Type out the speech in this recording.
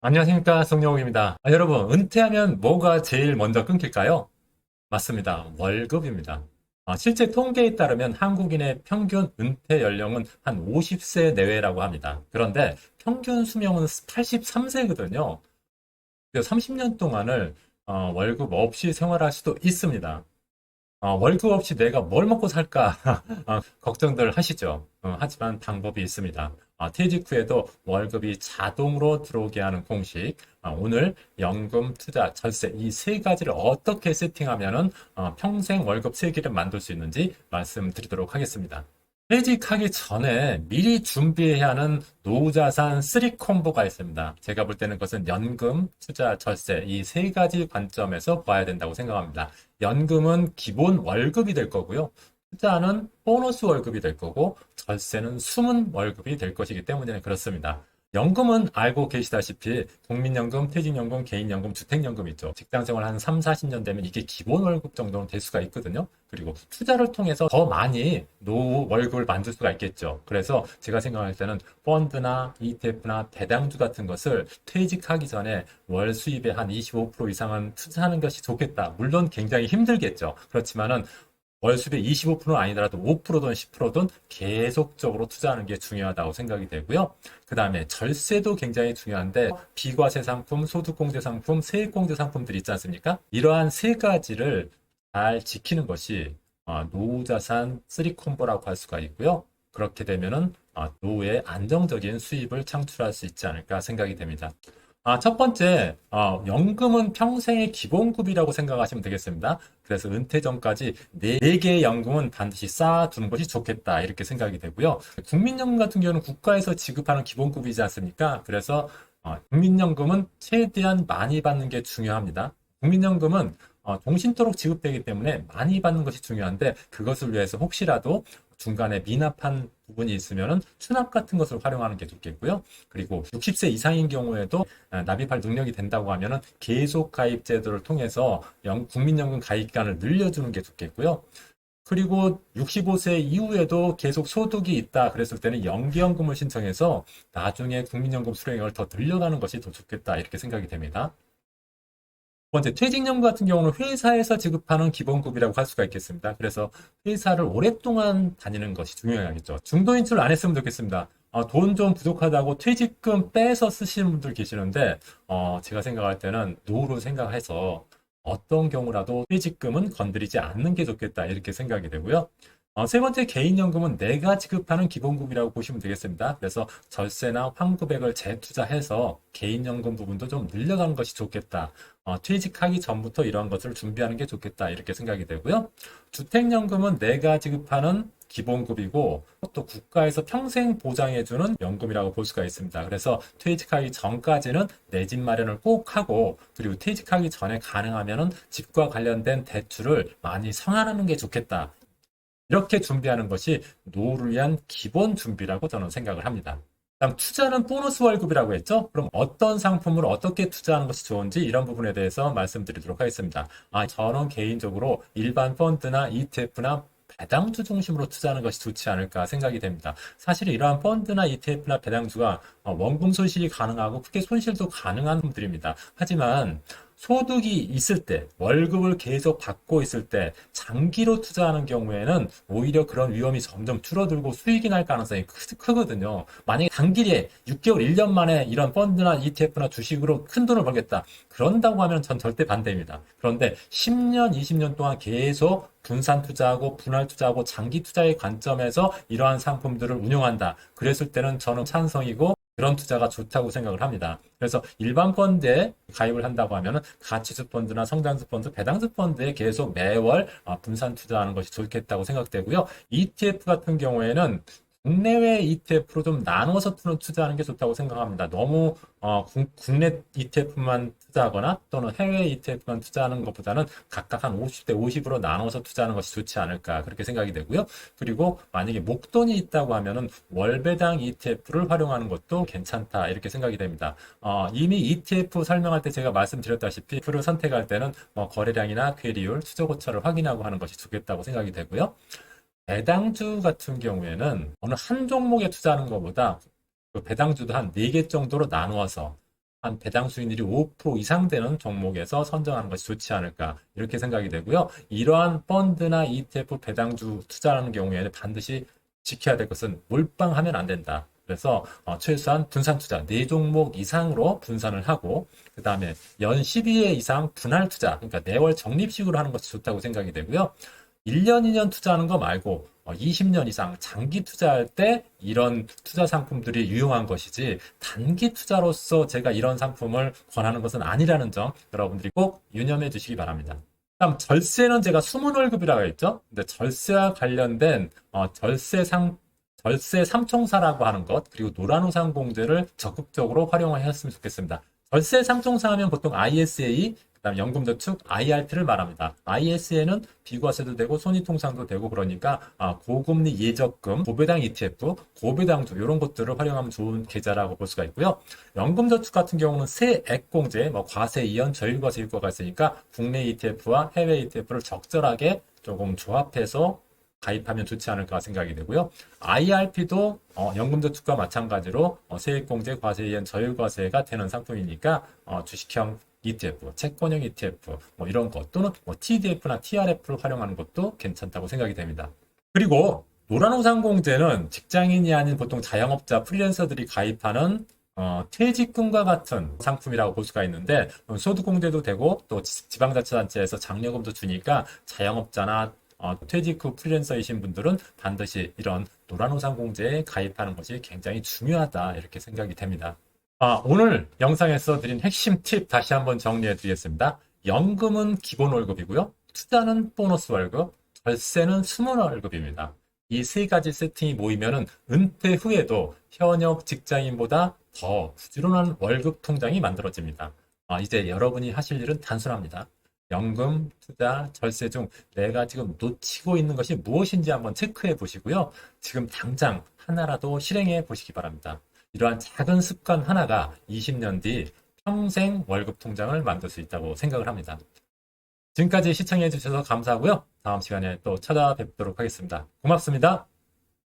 안녕하십니까, 송영욱입니다. 여러분, 은퇴하면 뭐가 제일 먼저 끊길까요? 맞습니다. 월급입니다. 실제 통계에 따르면 한국인의 평균 은퇴 연령은 한 50세 내외라고 합니다. 그런데 평균 수명은 83세거든요. 30년 동안을 월급 없이 생활할 수도 있습니다. 월급 없이 내가 뭘 먹고 살까 걱정들 하시죠. 하지만 방법이 있습니다. 퇴직 후에도 월급이 자동으로 들어오게 하는 공식. 오늘 연금, 투자, 절세 이 세 가지를 어떻게 세팅하면은 평생 월급 세기를 만들 수 있는지 말씀드리도록 하겠습니다. 퇴직하기 전에 미리 준비해야 하는 노후자산 3 콤보가 있습니다. 제가 볼 때는 그것은 연금, 투자, 절세 이 세 가지 관점에서 봐야 된다고 생각합니다. 연금은 기본 월급이 될 거고요. 투자는 보너스 월급이 될 거고, 절세는 숨은 월급이 될 것이기 때문에 그렇습니다. 연금은 알고 계시다시피 국민연금, 퇴직연금, 개인연금, 주택연금 있죠. 직장생활 한 3, 40년 되면 이게 기본 월급 정도는 될 수가 있거든요. 그리고 투자를 통해서 더 많이 노후 월급을 만들 수가 있겠죠. 그래서 제가 생각할 때는 펀드나 ETF나 배당주 같은 것을 퇴직하기 전에 월 수입의 한 25% 이상은 투자하는 것이 좋겠다. 물론 굉장히 힘들겠죠. 그렇지만은 월 수입의 25%는 아니더라도 5%든 10%든 계속적으로 투자하는 게 중요하다고 생각이 되고요. 그 다음에 절세도 굉장히 중요한데 비과세 상품, 소득공제 상품, 세액공제 상품들이 있지 않습니까? 이러한 세 가지를 잘 지키는 것이 노후자산 3 콤보라고 할 수가 있고요. 그렇게 되면은 노후에 안정적인 수입을 창출할 수 있지 않을까 생각이 됩니다. 첫 번째, 연금은 평생의 기본급이라고 생각하시면 되겠습니다. 그래서 은퇴 전까지 네개의 연금은 반드시 쌓아두는 것이 좋겠다. 이렇게 생각이 되고요. 국민연금 같은 경우는 국가에서 지급하는 기본급이지 않습니까? 그래서 국민연금은 최대한 많이 받는 게 중요합니다. 국민연금은 종신토록 지급되기 때문에 많이 받는 것이 중요한데 그것을 위해서 혹시라도 중간에 미납한 부분이 있으면 추납 같은 것을 활용하는 게 좋겠고요. 그리고 60세 이상인 경우에도 납입할 능력이 된다고 하면 계속 가입 제도를 통해서 국민연금 가입 기간을 늘려주는 게 좋겠고요. 그리고 65세 이후에도 계속 소득이 있다 그랬을 때는 연기연금을 신청해서 나중에 국민연금 수령액을 더 늘려가는 것이 더 좋겠다 이렇게 생각이 됩니다. 두 번째, 퇴직연금 같은 경우는 회사에서 지급하는 기본급이라고 할 수가 있겠습니다. 그래서 회사를 오랫동안 다니는 것이 중요하겠죠. 중도 인출 안 했으면 좋겠습니다. 돈 좀 부족하다고 퇴직금 빼서 쓰시는 분들 계시는데, 제가 생각할 때는 노후로 생각해서 어떤 경우라도 퇴직금은 건드리지 않는 게 좋겠다. 이렇게 생각이 되고요. 세 번째, 개인연금은 내가 지급하는 기본급이라고 보시면 되겠습니다. 그래서 절세나 환급액을 재투자해서 개인연금 부분도 좀 늘려가는 것이 좋겠다. 퇴직하기 전부터 이러한 것을 준비하는 게 좋겠다. 이렇게 생각이 되고요. 주택연금은 내가 지급하는 기본급이고 또 국가에서 평생 보장해주는 연금이라고 볼 수가 있습니다. 그래서 퇴직하기 전까지는 내 집 마련을 꼭 하고 그리고 퇴직하기 전에 가능하면 집과 관련된 대출을 많이 상환하는 게 좋겠다. 이렇게 준비하는 것이 노후를 위한 기본 준비라고 저는 생각을 합니다. 다음 투자는 보너스 월급이라고 했죠? 그럼 어떤 상품을 어떻게 투자하는 것이 좋은지 이런 부분에 대해서 말씀드리도록 하겠습니다. 저는 개인적으로 일반 펀드나 ETF나 배당주 중심으로 투자하는 것이 좋지 않을까 생각이 됩니다. 사실 이러한 펀드나 ETF나 배당주가 원금 손실이 가능하고 크게 손실도 가능한 분들입니다. 하지만 소득이 있을 때, 월급을 계속 받고 있을 때, 장기로 투자하는 경우에는 오히려 그런 위험이 점점 줄어들고 수익이 날 가능성이 크거든요. 만약에 단기에 6개월, 1년 만에 이런 펀드나 ETF나 주식으로 큰 돈을 벌겠다. 그런다고 하면 전 절대 반대입니다. 그런데 10년, 20년 동안 계속 분산 투자하고 분할 투자하고 장기 투자의 관점에서 이러한 상품들을 운용한다. 그랬을 때는 저는 찬성이고 그런 투자가 좋다고 생각을 합니다. 그래서 일반 펀드에 가입을 한다고 하면 가치수 펀드나 성장수 펀드, 배당주 펀드에 계속 매월 분산 투자하는 것이 좋겠다고 생각되고요. ETF 같은 경우에는 국내외 ETF로 좀 나눠서 투자하는 게 좋다고 생각합니다. 너무 국내 ETF만 투자하거나 또는 해외 ETF만 투자하는 것보다는 각각 한 50대 50으로 나눠서 투자하는 것이 좋지 않을까 그렇게 생각이 되고요. 그리고 만약에 목돈이 있다고 하면은 월배당 ETF를 활용하는 것도 괜찮다 이렇게 생각이 됩니다. 이미 ETF 설명할 때 제가 말씀드렸다시피 ETF를 선택할 때는 거래량이나 괴리율, 추적 오차를 확인하고 하는 것이 좋겠다고 생각이 되고요. 배당주 같은 경우에는 어느 한 종목에 투자하는 것보다 그 배당주도 한 4개 정도로 나누어서 한 배당 수익률이 5% 이상 되는 종목에서 선정하는 것이 좋지 않을까 이렇게 생각이 되고요. 이러한 펀드나 ETF 배당주 투자하는 경우에는 반드시 지켜야 될 것은 몰빵하면 안 된다. 그래서 최소한 분산 투자 4종목 이상으로 분산을 하고 그 다음에 연 12회 이상 분할 투자 그러니까 매월 적립식으로 하는 것이 좋다고 생각이 되고요. 1년, 2년 투자하는 거 말고 20년 이상 장기 투자할 때 이런 투자 상품들이 유용한 것이지 단기 투자로서 제가 이런 상품을 권하는 것은 아니라는 점 여러분들이 꼭 유념해 주시기 바랍니다. 다음 절세는 제가 숨은 월급이라고 했죠. 근데 절세와 관련된 절세 삼총사라고 하는 것 그리고 노란우산 공제를 적극적으로 활용하셨으면 좋겠습니다. 절세 삼총사 하면 보통 ISA 그다음 연금저축 IRP를 말합니다. ISA는 비과세도 되고 손익통상도 되고 그러니까 고금리 예적금, 고배당 ETF, 고배당주 이런 것들을 활용하면 좋은 계좌라고 볼 수가 있고요. 연금저축 같은 경우는 세액공제, 과세 이연, 저율과세 효과가 있으니까 국내 ETF와 해외 ETF를 적절하게 조금 조합해서 가입하면 좋지 않을까 생각이 되고요. IRP도 연금저축과 마찬가지로 세액공제, 과세 이연, 저율과세가 되는 상품이니까 주식형 ETF, 채권형 ETF 이런 것 또는 TDF나 TRF를 활용하는 것도 괜찮다고 생각이 됩니다. 그리고 노란우산공제는 직장인이 아닌 보통 자영업자, 프리랜서들이 가입하는 퇴직금과 같은 상품이라고 볼 수가 있는데 소득공제도 되고 또 지방자치단체에서 장려금도 주니까 자영업자나 퇴직 후 프리랜서이신 분들은 반드시 이런 노란우산공제에 가입하는 것이 굉장히 중요하다 이렇게 생각이 됩니다. 오늘 영상에서 드린 핵심 팁 다시 한번 정리해 드리겠습니다. 연금은 기본 월급이고요. 투자는 보너스 월급, 절세는 숨은 월급입니다. 이 세 가지 세팅이 모이면은 은퇴 후에도 현역 직장인보다 더 부지런한 월급 통장이 만들어집니다. 이제 여러분이 하실 일은 단순합니다. 연금, 투자, 절세 중 내가 지금 놓치고 있는 것이 무엇인지 한번 체크해 보시고요. 지금 당장 하나라도 실행해 보시기 바랍니다. 이러한 작은 습관 하나가 20년 뒤 평생 월급 통장을 만들 수 있다고 생각을 합니다. 지금까지 시청해 주셔서 감사하고요. 다음 시간에 또 찾아뵙도록 하겠습니다. 고맙습니다.